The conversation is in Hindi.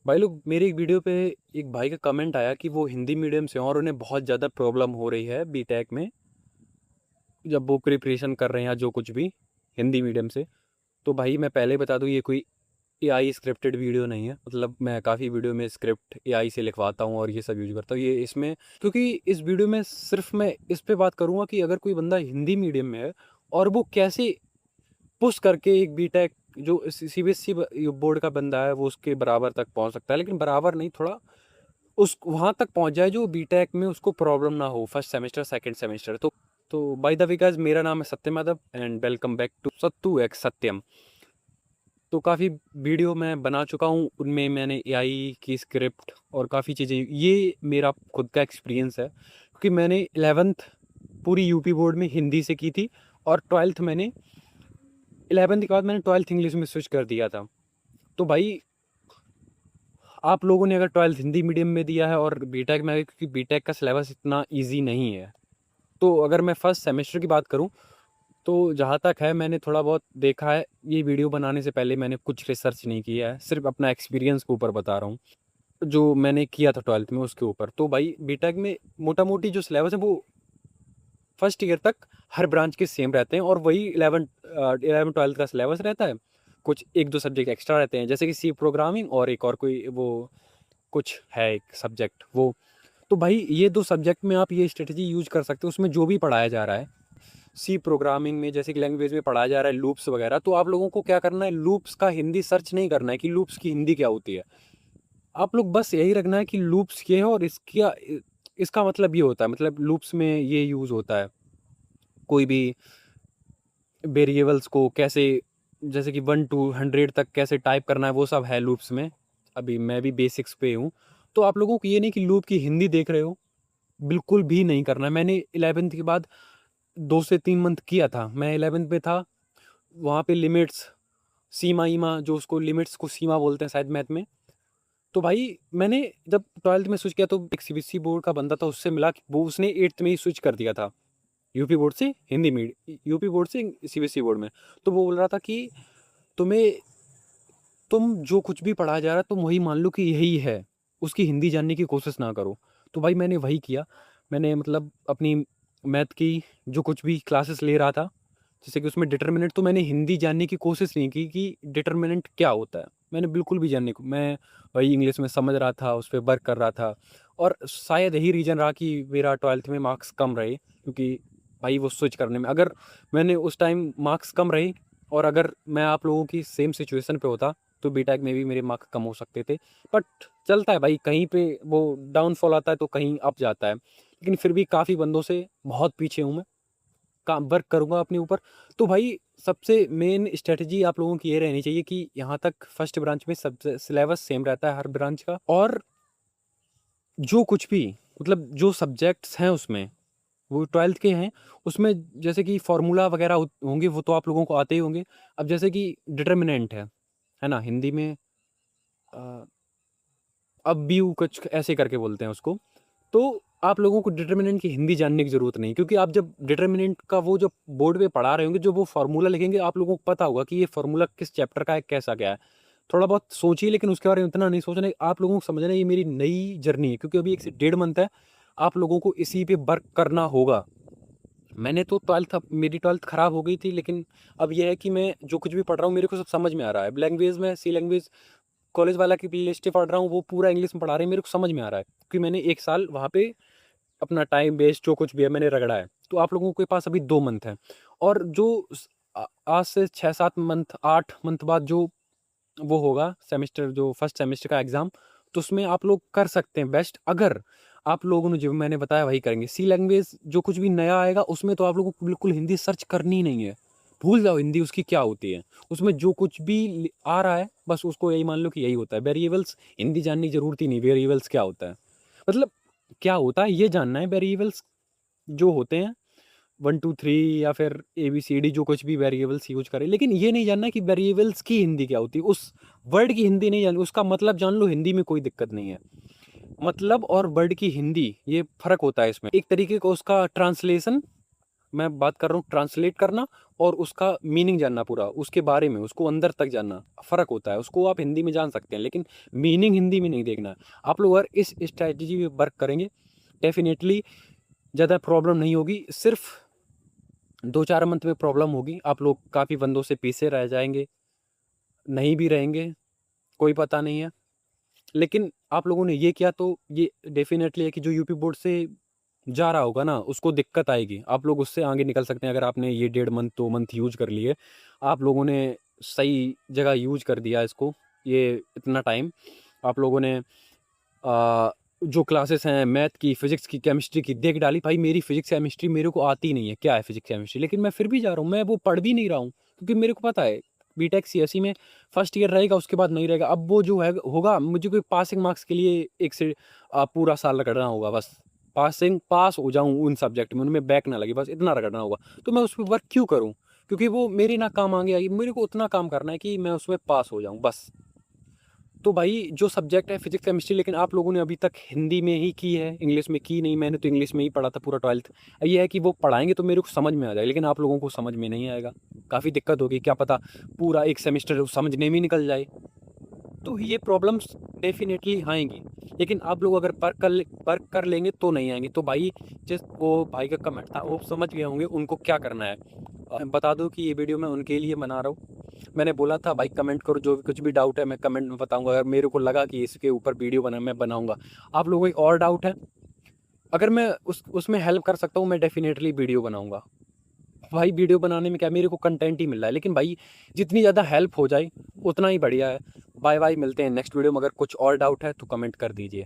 भाई लोग, मेरी एक वीडियो पे एक भाई का कमेंट आया कि वो हिंदी मीडियम से हैं और उन्हें बहुत ज़्यादा प्रॉब्लम हो रही है बीटेक में, जब वो प्रिपरेशन कर रहे हैं या जो कुछ भी हिंदी मीडियम से। तो भाई मैं पहले बता दूं, ये कोई एआई स्क्रिप्टेड वीडियो नहीं है। मतलब मैं काफ़ी वीडियो में स्क्रिप्ट एआई से लिखवाता हूँ और ये सब यूज करता हूँ ये इसमें, क्योंकि इस वीडियो में सिर्फ मैं इस पे बात करूँगा कि अगर कोई बंदा हिंदी मीडियम में है और वो कैसे पुश करके एक बीटेक जो सीबीएसई बोर्ड का बंदा है वो उसके बराबर तक पहुंच सकता है, लेकिन बराबर नहीं, थोड़ा उस वहां तक पहुंच जाए जो बीटेक में उसको प्रॉब्लम ना हो फर्स्ट सेमेस्टर सेकंड सेमेस्टर। तो बाय द वे गाइस, मेरा नाम है Satyam Yadav and welcome back to Sattu X Satyam. तो काफ़ी वीडियो मैं बना चुका हूँ, उनमें मैंने एआई की स्क्रिप्ट और काफ़ी चीज़ें, ये मेरा खुद का एक्सपीरियंस है क्योंकि मैंने 11th पूरी यूपी बोर्ड में हिंदी से की थी और 12th मैंने 11th के बाद मैंने 12th इंग्लिश में स्विच कर दिया था। तो भाई आप लोगों ने अगर 12th हिंदी मीडियम में दिया है और बीटेक में आए, क्योंकि बीटेक का सिलेबस इतना इजी नहीं है। तो अगर मैं फर्स्ट सेमेस्टर की बात करूं, तो जहाँ तक है मैंने थोड़ा बहुत देखा है। ये वीडियो बनाने से पहले मैंने कुछ रिसर्च नहीं किया है, सिर्फ अपना एक्सपीरियंस के ऊपर बता रहा हूँ जो मैंने किया था 12th में उसके ऊपर। तो भाई बीटेक में मोटा मोटी जो सिलेबस है वो फर्स्ट ईयर तक हर ब्रांच के सेम रहते हैं और वही 11 12 का सिलेबस रहता है। कुछ एक दो सब्जेक्ट एक्स्ट्रा रहते हैं, जैसे कि सी प्रोग्रामिंग और एक और कोई वो कुछ है एक सब्जेक्ट वो। तो भाई ये दो सब्जेक्ट में आप ये स्ट्रेटजी यूज कर सकते हो। उसमें जो भी पढ़ाया जा रहा है सी प्रोग्रामिंग में, जैसे कि लैंग्वेज में पढ़ाया जा रहा है लूप्स वगैरह, तो आप लोगों को क्या करना है, लूप्स का हिंदी सर्च नहीं करना है कि लूप्स की हिंदी क्या होती है। आप लोग बस यही रखना है कि लूप्स ये है और इसका इसका मतलब ये होता है, मतलब लूप्स में ये यूज होता है कोई भी वेरिएबल्स को कैसे, जैसे कि 1 to 100 तक कैसे टाइप करना है, वो सब है लूप्स में। अभी मैं भी बेसिक्स पे हूँ। तो आप लोगों को ये नहीं कि लूप की हिंदी देख रहे हो, बिल्कुल भी नहीं करना है। मैंने 11th के बाद 2 से 3 मंथ किया था, मैं 11th में था। वहाँ पे लिमिट्स, सीमा ईमा, जो उसको लिमिट्स को सीमा बोलते हैं शायद मैथ में। तो भाई मैंने जब 12th में स्विच किया तो एक सीबीएसई बोर्ड का बंदा था, उससे मिला कि वो उसने 8th में ही स्विच कर दिया था यूपी बोर्ड से हिंदी मीडियम, यूपी बोर्ड से सीबीएसई बोर्ड में। तो वो बोल रहा था कि तुम्हें, तुम जो कुछ भी पढ़ाया जा रहा है तुम वही मान लो कि यही है, उसकी हिंदी जानने की कोशिश ना करो। तो भाई मैंने वही किया। मैंने मतलब अपनी मैथ की जो कुछ भी क्लासेस ले रहा था, जैसे कि उसमें डिटर्मिनेंट, तो मैंने हिंदी जानने की कोशिश नहीं की कि डिटर्मिनेंट क्या होता है। मैंने बिल्कुल भी जानने को, मैं वही इंग्लिश में समझ रहा था, उस पर वर्क कर रहा था। और शायद यही रीज़न रहा कि मेरा 12th में मार्क्स कम रहे, क्योंकि भाई वो स्विच करने में, अगर मैंने उस टाइम मार्क्स कम रहे और अगर मैं आप लोगों की सेम सिचुएशन पे होता तो बीटेक में भी मेरे मार्क्स कम हो सकते थे। बट चलता है भाई, कहीं पे वो डाउनफॉल आता है तो कहीं अप जाता है, लेकिन फिर भी काफ़ी बंदों से बहुत पीछे हूँ मैं, काम वर्क करूँगा अपने ऊपर। तो भाई सबसे मेन स्ट्रेटजी आप लोगों की ये रहनी चाहिए कि यहाँ तक फर्स्ट ब्रांच में सब सिलेबस सेम रहता है हर ब्रांच का, और जो कुछ भी, मतलब जो सब्जेक्ट्स हैं उसमें वो 12th के हैं, उसमें जैसे कि फार्मूला वगैरह होंगे वो तो आप लोगों को आते ही होंगे। अब जैसे कि डिटर्मिनेंट है ना हिंदी में, अ, अब भी कुछ ऐसे करके बोलते हैं उसको। तो आप लोगों को डिटर्मिनेंट की हिंदी जानने की ज़रूरत नहीं, क्योंकि आप जब डिटर्मिनेंट का वो जब बोर्ड पे पढ़ा रहे होंगे, जो वो फार्मूला लिखेंगे, आप लोगों को पता होगा कि ये फार्मूला किस चैप्टर का है, कैसा क्या है। थोड़ा बहुत सोचिए, लेकिन उसके बारे में इतना नहीं सोचना है। आप लोगों को समझना है ये मेरी नई जर्नी है, क्योंकि अभी 1 से 1.5 मंथ है, आप लोगों को इसी पे वर्क करना होगा। मैंने तो 12th, मेरी 12th ख़राब हो गई थी, लेकिन अब ये है कि मैं जो कुछ भी पढ़ रहा हूँ मेरे को सब समझ में आ रहा है। लैंग्वेज में सी लैंग्वेज कॉलेज वाला की प्लेलिस्ट पढ़ रहा हूँ, वो पूरा इंग्लिश में पढ़ा रहे हैं, मेरे को समझ में आ रहा है क्योंकि मैंने 1 साल वहाँ पे अपना टाइम वेस्ट जो कुछ भी है मैंने रगड़ा है। तो आप लोगों के पास अभी 2 मंथ है, और जो आज से 6 7 मंथ 8 मंथ बाद जो वो होगा सेमेस्टर, जो फर्स्ट सेमेस्टर का एग्ज़ाम, तो उसमें आप लोग कर सकते हैं बेस्ट। अगर आप लोगों ने जो मैंने बताया वही करेंगे, सी लैंग्वेज जो कुछ भी नया आएगा उसमें तो आप लोगों को बिल्कुल हिंदी सर्च करनी ही नहीं है। भूल जाओ हिंदी उसकी क्या होती है। उसमें जो कुछ भी आ रहा है बस उसको यही मान लो कि यही होता है। वेरिएबल्स हिंदी जानने की ज़रूरत ही नहीं, वेरिएबल्स क्या होता है, मतलब क्या होता है ये जानना है। वेरिएबल्स जो होते हैं 1 2 3 या फिर ABCD जो कुछ भी वेरिएबल्स यूज करें, लेकिन ये नहीं जानना कि वेरिएबल्स की हिंदी क्या होती है। उस वर्ड की हिंदी नहीं जान, उसका मतलब जान लो, हिंदी में कोई दिक्कत नहीं है। मतलब और वर्ड की हिंदी ये फ़र्क होता है इसमें, एक तरीके का उसका ट्रांसलेशन मैं बात कर रहा हूँ ट्रांसलेट करना और उसका मीनिंग जानना पूरा, उसके बारे में, उसको अंदर तक जानना, फ़र्क होता है। उसको आप हिंदी में जान सकते हैं, लेकिन मीनिंग हिंदी में नहीं देखना है। आप लोग अगर इस स्ट्रैटेजी पे वर्क करेंगे, डेफ़िनेटली ज़्यादा प्रॉब्लम नहीं होगी। सिर्फ़ 2-4 मंथ में प्रॉब्लम होगी, आप लोग काफ़ी बंदों से पीछे रह जाएँगे, नहीं भी रहेंगे, कोई पता नहीं है। लेकिन आप लोगों ने ये किया तो ये डेफ़िनेटली है कि जो यूपी बोर्ड से जा रहा होगा ना, उसको दिक्कत आएगी। आप लोग उससे आगे निकल सकते हैं अगर आपने ये 1.5 मंथ, 2 मंथ यूज़ कर लिए। आप लोगों ने सही जगह यूज़ कर दिया इसको, ये इतना टाइम। आप लोगों ने जो क्लासेस हैं मैथ की, फिज़िक्स की, केमिस्ट्री की देख डाली। भाई मेरी फिज़िक्स, केमिस्ट्री मेरे को आती नहीं है, क्या है फिज़िक्स, केमिस्ट्री? लेकिन मैं फिर भी जा रहा हूँ, मैं वो पढ़ भी नहीं रहा हूँ, क्योंकि मेरे को पता है बीटेक सीएसई में फर्स्ट ईयर रहेगा, उसके बाद नहीं रहेगा। अब वो जो है होगा, मुझे कोई पासिंग मार्क्स के लिए एक से पूरा साल रगड़ना होगा बस। पास हो जाऊँ उन सब्जेक्ट में, उनमें बैक ना लगे, बस इतना रगड़ना होगा। तो मैं उस पे वर्क क्यों करूँ? क्योंकि वो मेरे ना काम आगे आएगी। मेरे को उतना काम करना है कि मैं उसमें पास हो जाऊँ बस। तो भाई जो सब्जेक्ट है फिजिक्स केमिस्ट्री, लेकिन आप लोगों ने अभी तक हिंदी में ही की है, इंग्लिश में की नहीं। मैंने तो इंग्लिश में ही पढ़ा था पूरा 12th। ये है कि वो पढ़ाएंगे तो मेरे को समझ में आ जाए, लेकिन आप लोगों को समझ में नहीं आएगा, काफ़ी दिक्कत होगी। क्या पता पूरा एक सेमेस्टर समझने में ही निकल जाए। तो ये प्रॉब्लम्स डेफिनेटली आएंगी, लेकिन आप लोग अगर वर्क कर लेंगे तो नहीं आएंगी। तो भाई जिस वो भाई का कमेंट था वो समझ गए होंगे उनको क्या करना है। बता दो कि ये वीडियो मैं उनके लिए बना रहा हूँ। मैंने बोला था भाई कमेंट करो, जो भी कुछ भी डाउट है मैं कमेंट में बताऊंगा। अगर मेरे को लगा कि इसके ऊपर वीडियो मैं बनाऊंगा। आप लोगों को और डाउट है, अगर मैं उसमें हेल्प कर सकता हूँ मैं डेफिनेटली वीडियो बनाऊंगा। भाई वीडियो बनाने में क्या, मेरे को कंटेंट ही मिल रहा है, लेकिन भाई जितनी ज़्यादा हेल्प हो जाए उतना ही बढ़िया है। बाय बाय, मिलते हैं नेक्स्ट वीडियो में। अगर कुछ और डाउट है तो कमेंट कर दीजिए।